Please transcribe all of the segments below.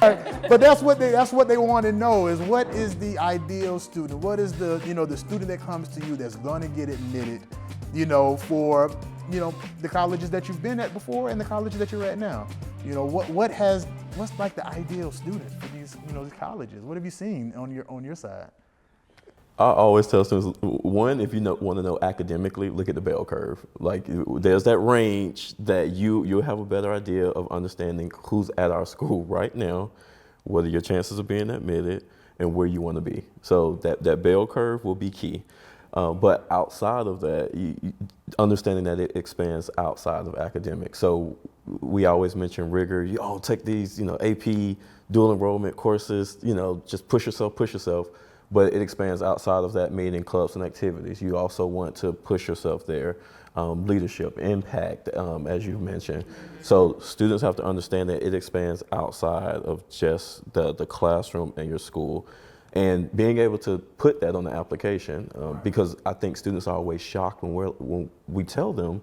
But that's what they want to know is what is the ideal student? What is the student that comes to you that's going to get admitted, for the colleges that you've been at before and the colleges that you're at now. What's like the ideal student for these these colleges? What have you seen on your side? I always tell students, one, if you want to know academically, look at the bell curve. Like there's that range that you'll have a better idea of understanding who's at our school right now, what are your chances of being admitted, and where you want to be. So that bell curve will be key. But outside of that, understanding that it expands outside of academics. So we always mention rigor. Take these, AP dual enrollment courses, just push yourself. But it expands outside of that, meaning clubs and activities. You also want to push yourself there. Leadership, impact, as you mentioned. So students have to understand that it expands outside of just the classroom and your school. And being able to put that on the application, because I think students are always shocked when we tell them,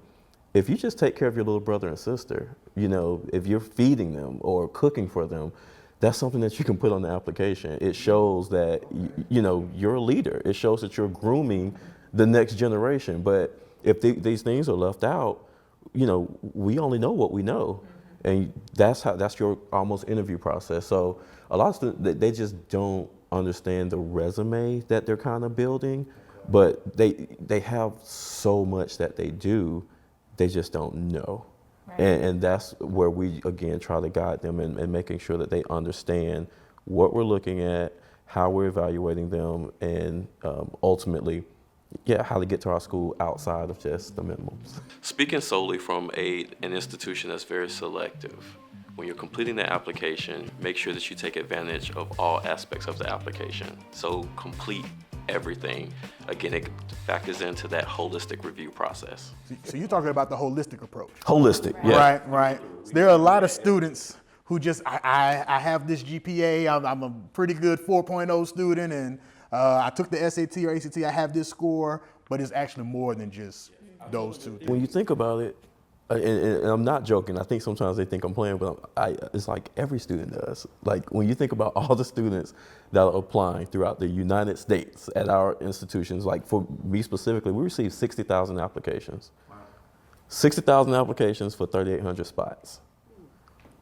if you just take care of your little brother and sister, if you're feeding them or cooking for them, that's something that you can put on the application. It shows that you're a leader. It shows that you're grooming the next generation. But if these things are left out, we only know what we know, and that's your almost interview process. So a lot of students, they just don't understand the resume that they're kind of building, but they have so much that they do, they just don't know. Right. And that's where we, again, try to guide them and making sure that they understand what we're looking at, how we're evaluating them, and ultimately, how to get to our school outside of just the minimums. Speaking solely from an institution that's very selective, when you're completing the application, make sure that you take advantage of all aspects of the application. So complete everything. Again, it factors into that holistic review process. So you're talking about the holistic approach. Holistic, yeah. Right. So there are a lot of students who just, I have this GPA, I'm a pretty good 4.0 student, and I took the SAT or ACT, I have this score, but it's actually more than just those two things. When you think about it, and I'm not joking, I think sometimes they think I'm playing, but it's like every student does. Like when you think about all the students that are applying throughout the United States at our institutions, like for me specifically, we received 60,000 applications. Wow. 60,000 applications for 3,800 spots.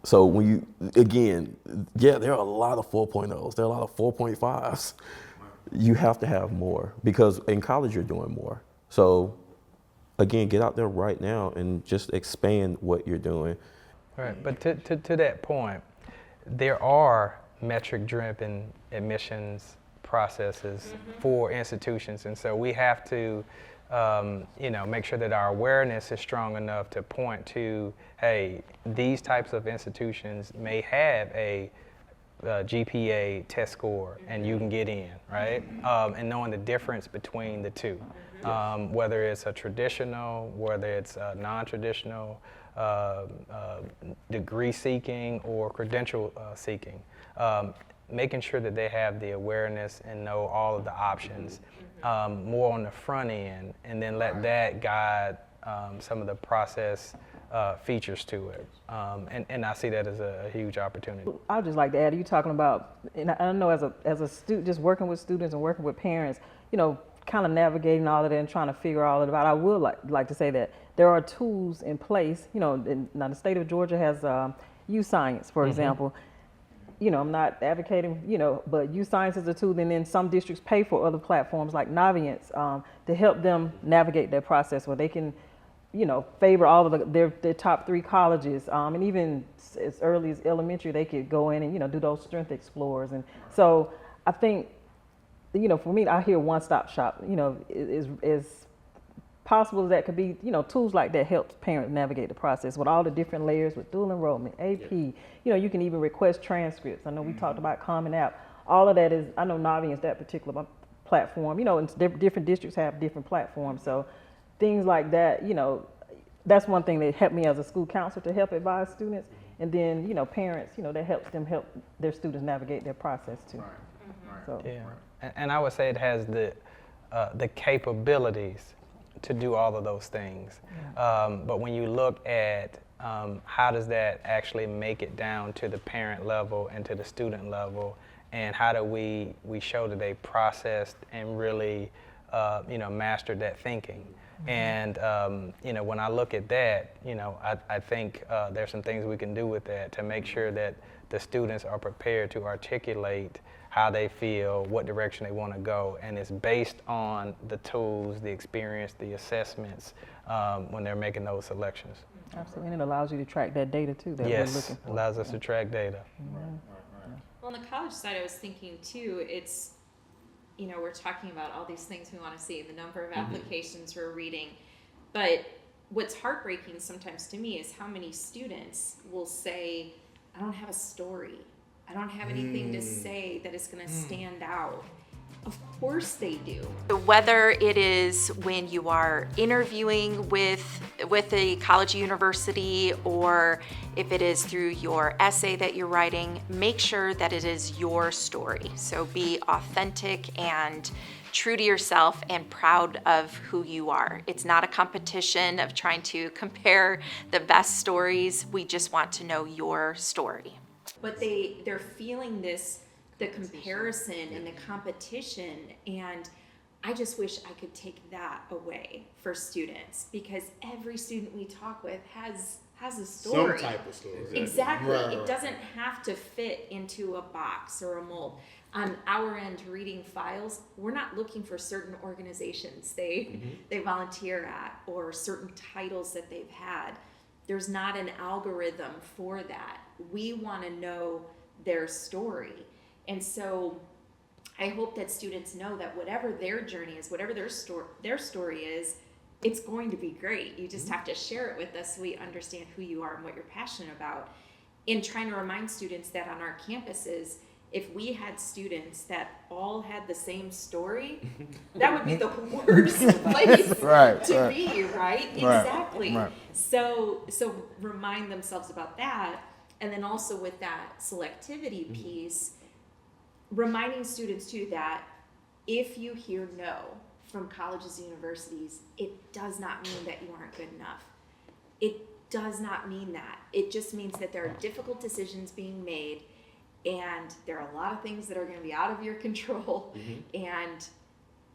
So when you, again, there are a lot of 4.0s, there are a lot of 4.5s. You have to have more because in college you're doing more. So again, get out there right now and just expand what you're doing. Right, but to that point, there are metric-driven admissions processes for institutions, and so we have to, make sure that our awareness is strong enough to point to, hey, these types of institutions may have a GPA test score and you can get in, right? And knowing the difference between the two, whether it's a traditional, whether it's a non-traditional, degree seeking or credential seeking, making sure that they have the awareness and know all of the options more on the front end, and then let that guide some of the process features to it, and I see that as a huge opportunity. I'd just like to add, you talking about, and I know as a student, just working with students and working with parents, kind of navigating all of that and trying to figure all of it out. I would like to say that there are tools in place. Now the state of Georgia has youth science, for example. I'm not advocating, but youth science is a tool, and then some districts pay for other platforms like Naviance to help them navigate that process where they can favor all of their top 3 colleges, and even as early as elementary, they could go in and, do those strength explorers. And so I think, for me, I hear one-stop shop, as possible as that could be, tools like that help parents navigate the process with all the different layers with dual enrollment, AP, you can even request transcripts. I know we talked about Common App. All of that is, I know Navi is that particular platform, and different districts have different platforms. So things like that, that's one thing that helped me as a school counselor to help advise students. And then, parents, that helps them help their students navigate their process too. So. Yeah, and I would say it has the capabilities to do all of those things. But when you look at how does that actually make it down to the parent level and to the student level? And how do we show that they processed and really, mastered that thinking? And, when I look at that, I think there's some things we can do with that to make sure that the students are prepared to articulate how they feel, what direction they want to go, and it's based on the tools, the experience, the assessments when they're making those selections. Absolutely, and it allows you to track that data too that we're looking for. Allows us to track data. Well, on the college side, I was thinking too, it's, we're talking about all these things we want to see, the number of applications we're reading, but what's heartbreaking sometimes to me is how many students will say, I don't have a story. I don't have anything to say that is going to stand out. Of course they do. Whether it is when you are interviewing with a college or university, or if it is through your essay that you're writing, make sure that it is your story. So be authentic and true to yourself and proud of who you are. It's not a competition of trying to compare the best stories. We just want to know your story. But they're feeling the comparison and the competition, and I just wish I could take that away for students, because every student we talk with has a story. Some type of story. Exactly. Right. It doesn't have to fit into a box or a mold. On our end, reading files, we're not looking for certain organizations they volunteer at or certain titles that they've had. There's not an algorithm for that. We want to know their story. And so I hope that students know that whatever their journey is, whatever their story is, it's going to be great. You just have to share it with us so we understand who you are and what you're passionate about. And trying to remind students that on our campuses, if we had students that all had the same story, that would be the worst place to be, right? Exactly. Right. So remind themselves about that. And then also with that selectivity piece, reminding students too that if you hear no from colleges and universities, it does not mean that you aren't good enough. It does not mean that. It just means that there are difficult decisions being made, and there are a lot of things that are going to be out of your control, and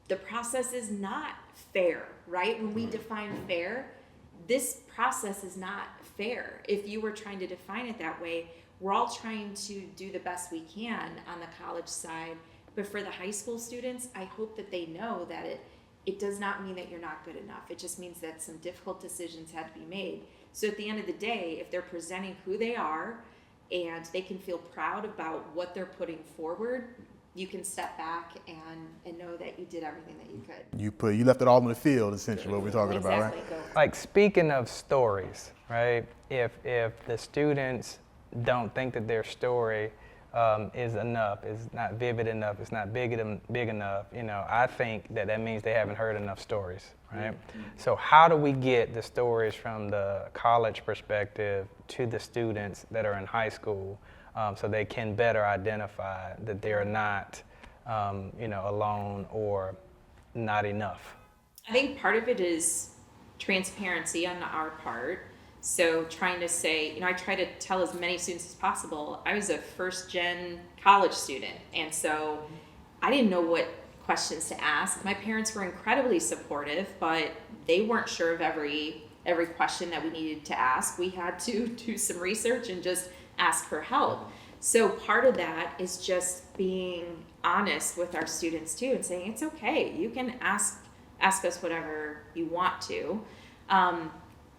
the process is not fair, right? When we define fair, this process is not fair. If you were trying to define it that way, we're all trying to do the best we can on the college side, but for the high school students, I hope that they know that it does not mean that you're not good enough. It just means that some difficult decisions had to be made. So at the end of the day, if they're presenting who they are and they can feel proud about what they're putting forward, you can step back and know that you did everything that you could. You left it all in the field, essentially, what we're talking about, right? Exactly. Like, speaking of stories, right? If the students don't think that their story is enough, is not vivid enough, it's not big enough, I think that means they haven't heard enough stories, right? So how do we get the stories from the college perspective to the students that are in high school, so they can better identify that they're not, alone or not enough? I think part of it is transparency on our part. So trying to say, I try to tell as many students as possible, I was a first-gen college student, and so I didn't know what questions to ask. My parents were incredibly supportive, but they weren't sure of every question that we needed to ask. We had to do some research and just ask for help. So part of that is just being honest with our students too, and saying it's okay, you can ask us whatever you want to.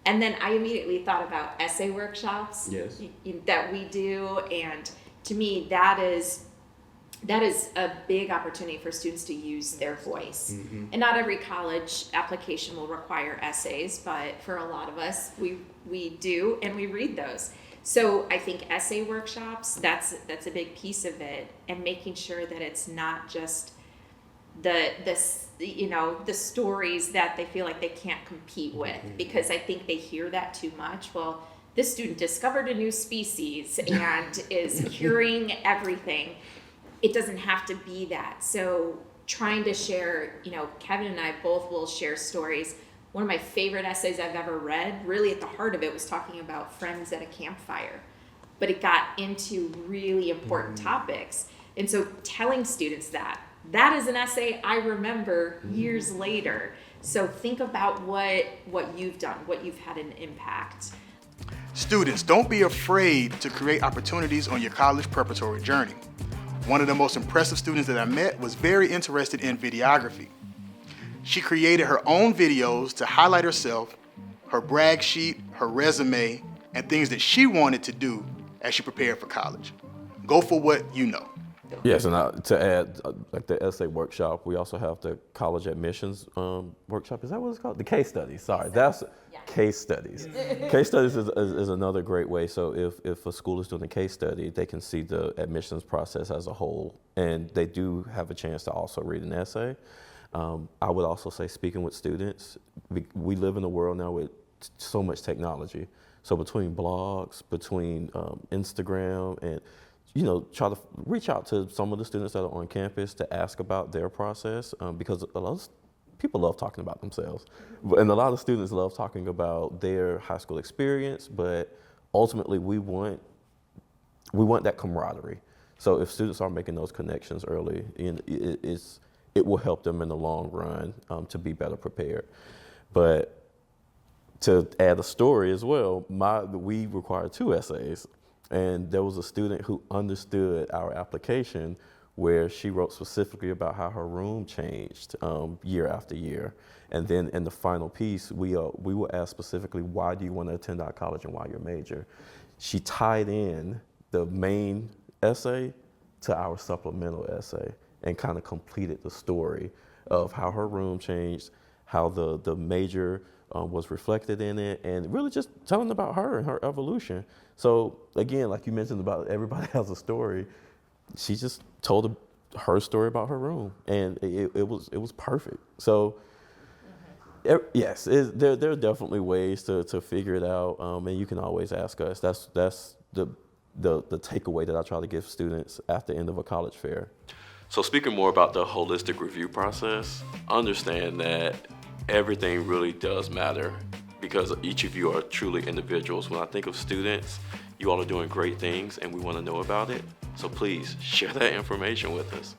And then I immediately thought about essay workshops that we do, and to me that is a big opportunity for students to use their voice. And not every college application will require essays, but for a lot of us we do, and we read those. So I think essay workshops, that's a big piece of it, and making sure that it's not just the stories that they feel like they can't compete with, because I think they hear that too much. Well, this student discovered a new species and is curing everything. It doesn't have to be that. So trying to share, Kevin and I both will share stories. one of my favorite essays I've ever read, really at the heart of it was talking about friends at a campfire, but it got into really important topics. And so telling students that is an essay I remember years later. So think about what you've done, what you've had an impact. Students, don't be afraid to create opportunities on your college preparatory journey. One of the most impressive students that I met was very interested in videography. She created her own videos to highlight herself, her brag sheet, her resume, and things that she wanted to do as she prepared for college. Go for what you know. Yes, and to add, like the essay workshop, we also have the college admissions workshop. Is that what it's called? The case studies. Sorry, that's case studies. Case studies is another great way. So if a school is doing a case study, they can see the admissions process as a whole, and they do have a chance to also read an essay. I would also say, speaking with students, we live in a world now with so much technology. So between blogs, between Instagram, and try to reach out to some of the students that are on campus to ask about their process, because a lot of people love talking about themselves, and a lot of students love talking about their high school experience. But ultimately, we want that camaraderie. So if students are making those connections early, it will help them in the long run to be better prepared. But to add a story as well, we required 2 essays, and there was a student who understood our application where she wrote specifically about how her room changed year after year. And then in the final piece, we will ask specifically, why do you want to attend our college and why your major? She tied in the main essay to our supplemental essay and kind of completed the story of how her room changed, how the major was reflected in it, and really just telling about her and her evolution. So again, like you mentioned about everybody has a story, she just told her story about her room, and it was perfect. So yes, there are definitely ways to figure it out, and you can always ask us. That's the takeaway that I try to give students at the end of a college fair. So speaking more about the holistic review process, understand that everything really does matter because each of you are truly individuals. When I think of students, you all are doing great things and we want to know about it. So please share that information with us.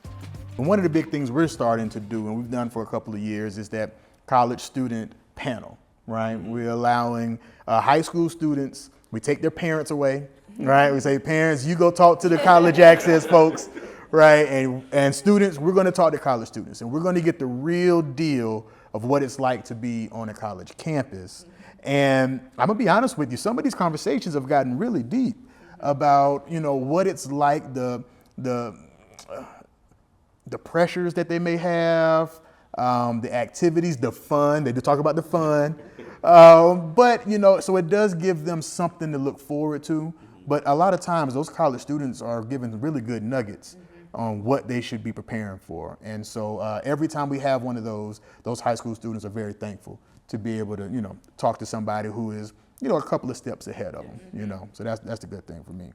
And one of the big things we're starting to do, and we've done for a couple of years, is that college student panel, right? We're allowing high school students, we take their parents away, right? We say, parents, you go talk to the college access folks, right? And students, we're going to talk to college students, and we're going to get the real deal of what it's like to be on a college campus. And I'm going to be honest with you, some of these conversations have gotten really deep about, what it's like, the pressures that they may have, the activities, the fun. They do talk about the fun. But, so it does give them something to look forward to. But a lot of times those college students are given really good nuggets on what they should be preparing for. And so every time we have one of those high school students are very thankful to be able to, talk to somebody who is, a couple of steps ahead of them, So that's a good thing for me.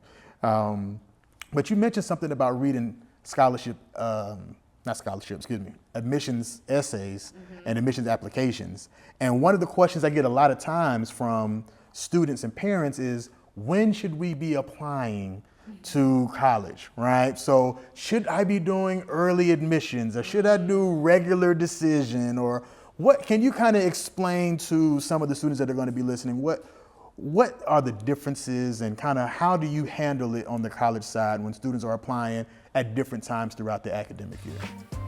But you mentioned something about reading admissions essays and admissions applications. And one of the questions I get a lot of times from students and parents is, when should we be applying to college, right? So should I be doing early admissions, or should I do regular decision, or what? Can you kind of explain to some of the students that are going to be listening, what are the differences and kind of how do you handle it on the college side when students are applying at different times throughout the academic year?